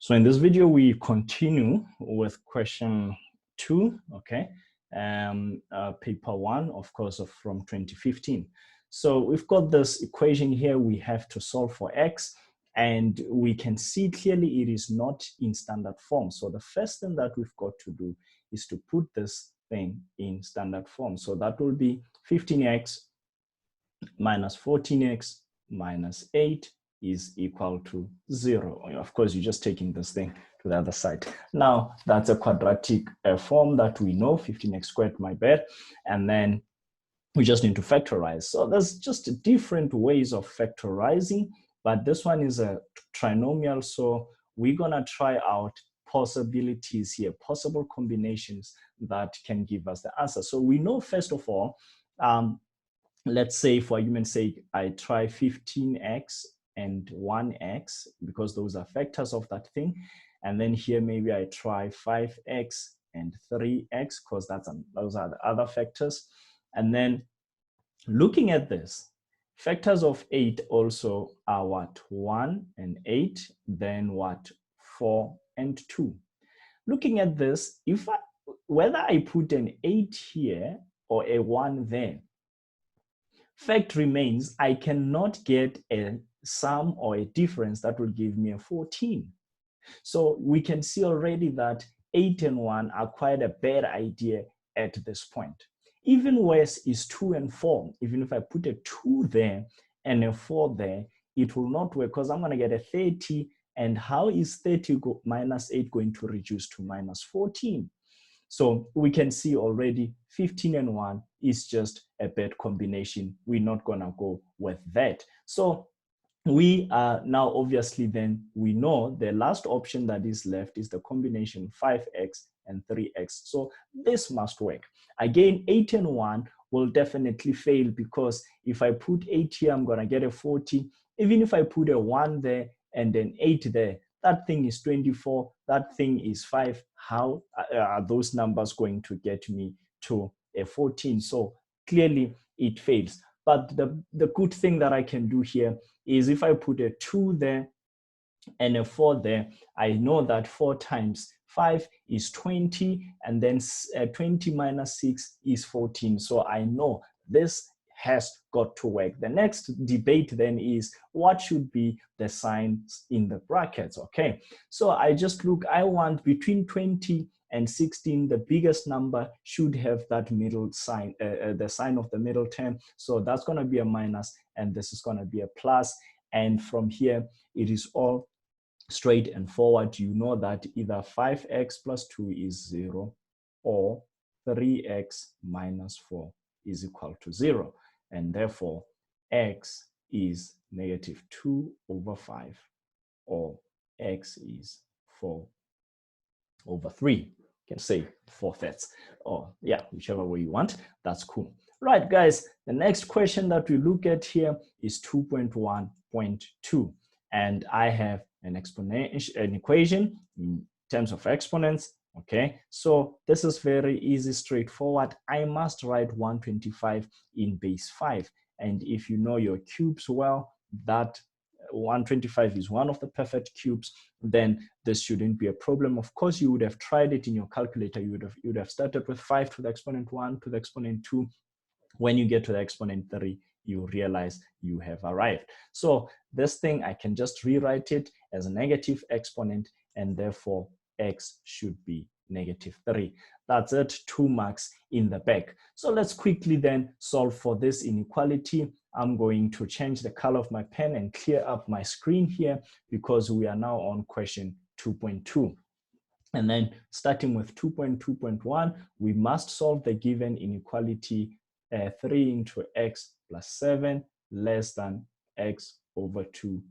So in this video, we continue with question 2, okay? Paper 1, of course, from 2015. So we've got this equation here. We have to solve for x, and we can see clearly it is not in standard form. So the first thing that we've got to do is to put this thing in standard form. So that will be 15x minus 14x minus 8 is equal to 0. Of course, you're just taking this thing to the other side. Now, that's a quadratic form that we know, 15x squared, my bad. And then we just need to factorize. So there's just different ways of factorizing, but this one is a trinomial. So we're going to try out possibilities here, possible combinations that can give us the answer. So we know, first of all, let's say for argument's sake, I try 15x and 1x because those are factors of that thing. And then here, maybe I try 5x and 3x because those are the other factors. And then looking at this, factors of 8 also are what? 1 and 8, then what? 4 and 2. Looking at this, whether I put an 8 here or a 1 there, fact remains, I cannot get a sum or a difference that will give me a 14. So we can see already that 8 and 1 are quite a bad idea at this point. Even worse is 2 and 4. Even if I put a 2 there and a 4 there, it will not work because I'm going to get a 30. And how is 30 minus 8 going to reduce to minus 14? So we can see already 15 and 1 is just a bad combination. We're not going to go with that. So we are now, obviously, then we know the last option that is left is the combination 5x and 3x. So this must work. Again, 8 and 1 will definitely fail because if I put 8 here, I'm going to get a 40. Even if I put a 1 there and an 8 there, that thing is 24, that thing is 5. How are those numbers going to get me to a 14? So clearly it fails. But the good thing that I can do here is if I put a 2 there and a 4 there, I know that 4 times 5 is 20, and then 20 minus 6 is 14. So I know this has got to work. The next debate then is what should be the signs in the brackets, okay? So I just look, I want between 20 and 16, the biggest number should have that middle sign, the sign of the middle term. So that's gonna be a minus, and this is gonna be a plus. And from here, it is all straight and forward. You know that either 5x plus 2 is 0 or 3x minus 4 is equal to 0. And therefore, x is negative 2 over 5, or x is 4 over 3. You can say 4/5, or yeah, whichever way you want. That's cool. Right, guys, the next question that we look at here is 2.1.2. And I have an equation in terms of exponents. Okay, so this is very easy, straightforward. I must write 125 in base 5. And if you know your cubes well, that 125 is one of the perfect cubes, then this shouldn't be a problem. Of course, you would have tried it in your calculator. You would have started with 5 to the exponent 1 to the exponent 2. When you get to the exponent 3, you realize you have arrived. So this thing, I can just rewrite it as a negative exponent, and therefore x should be negative 3. That's it, 2 marks in the back. So let's quickly then solve for this inequality. I'm going to change the color of my pen and clear up my screen here because we are now on question 2.2. And then starting with 2.2.1, we must solve the given inequality 3 into x plus 7 less than x over 2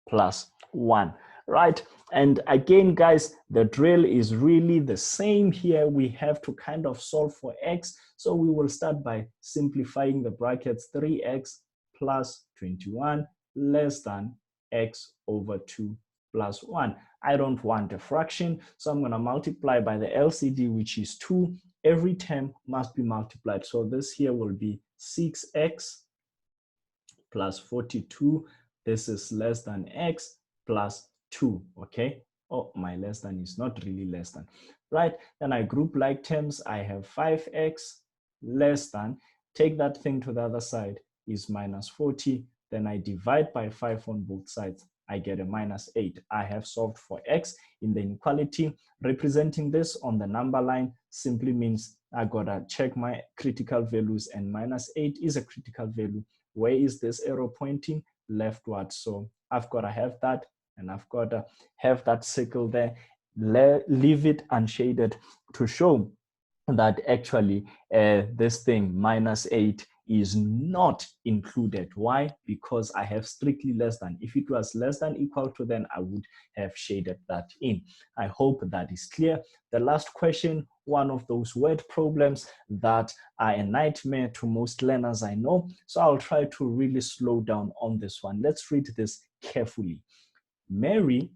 plus 1, right? And again, guys, the drill is really the same here. We have to kind of solve for x. So we will start by simplifying the brackets. 3x plus 21 less than x over 2 plus 1. I don't want a fraction, so I'm going to multiply by the LCD, which is 2. Every term must be multiplied. So this here will be 6x plus 42. This is less than x plus 2, okay? Oh, my less than is not really less than, right? Then I group like terms. I have 5x less than, take that thing to the other side, is minus 40. Then I divide by 5 on both sides. I get a minus 8. I have solved for x in the inequality. Representing this on the number line simply means I gotta check my critical values, and minus 8 is a critical value. Where is this arrow pointing? Leftward. So I've gotta have that, and I've gotta have that circle there. Leave it unshaded to show that actually this thing minus 8 is not included. Why? Because I have strictly less than. If it was less than equal to, then I would have shaded that in. I hope that is clear. The last question, one of those word problems that are a nightmare to most learners, I know. So I'll try to really slow down on this one. Let's read this carefully. Mary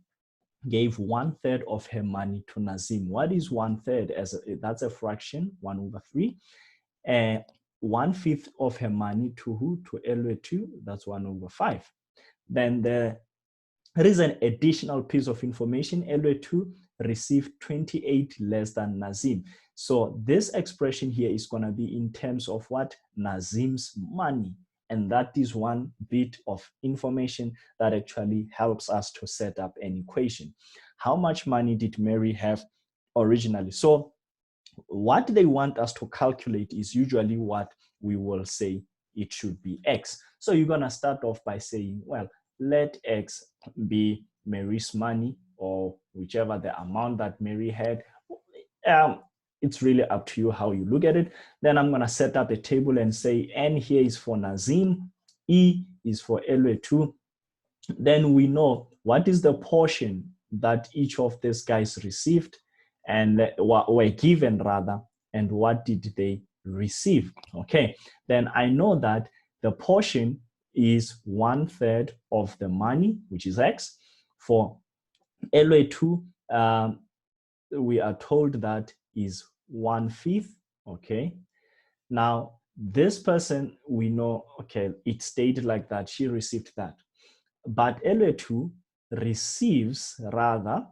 gave 1/3 of her money to Nazim. What is 1/3? That's a fraction, 1/3. 1/5 of her money to who? To Elwe2, that's 1/5. Then there is an additional piece of information. Elwe2 received 28 less than Nazim. So this expression here is going to be in terms of what? Nazim's money. And that is one bit of information that actually helps us to set up an equation. How much money did Mary have originally? So what they want us to calculate is usually what we will say it should be x. So you're going to start off by saying, well, let x be Mary's money, or whichever the amount that Mary had. It's really up to you how you look at it. Then I'm going to set up a table and say N here is for Nazim, E is for Elwe2. Then we know what is the portion that each of these guys received and were given rather, and what did they receive. Okay, then I know that the portion is 1/3 of the money, which is x. For Elwe2, we are told that is 1/5. Okay, now this person, we know, okay, it stayed like that, she received that. But Elwe2 receives rather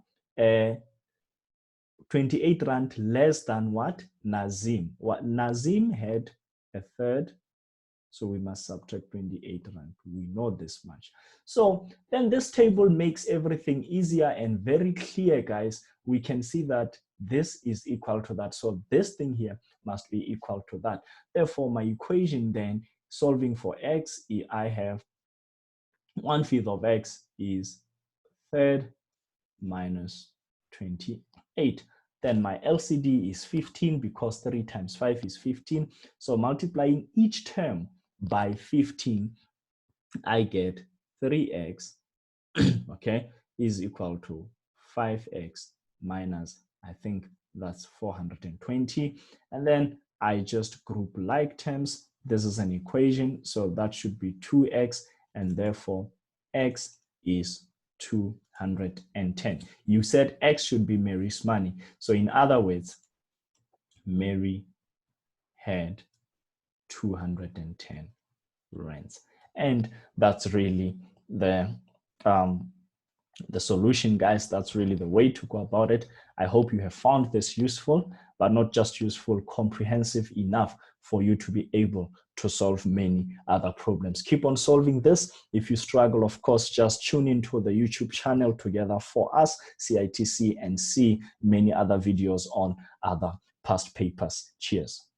28 rand less than what? Nazim. What Nazim had 1/3, so we must subtract 28 rand. We know this much. So then this table makes everything easier and very clear, guys. We can see that this is equal to that. So this thing here must be equal to that. Therefore, my equation then, solving for x, I have 1/5 of x is 1/3 minus 28. Then my LCD is 15 because 3 times 5 is 15. So multiplying each term by 15, I get 3x, okay, is equal to 5x minus, I think that's 420. And then I just group like terms. This is an equation, so that should be 2x, and therefore x is 210. You said x should be Mary's money. So in other words, Mary had 210 rands. And that's really the solution, guys. That's really the way to go about it. I hope you have found this useful, but not just useful, comprehensive enough for you to be able to solve many other problems. Keep on solving this. If you struggle, of course, just tune into the YouTube channel Together for Us, CITC, and see many other videos on other past papers. Cheers.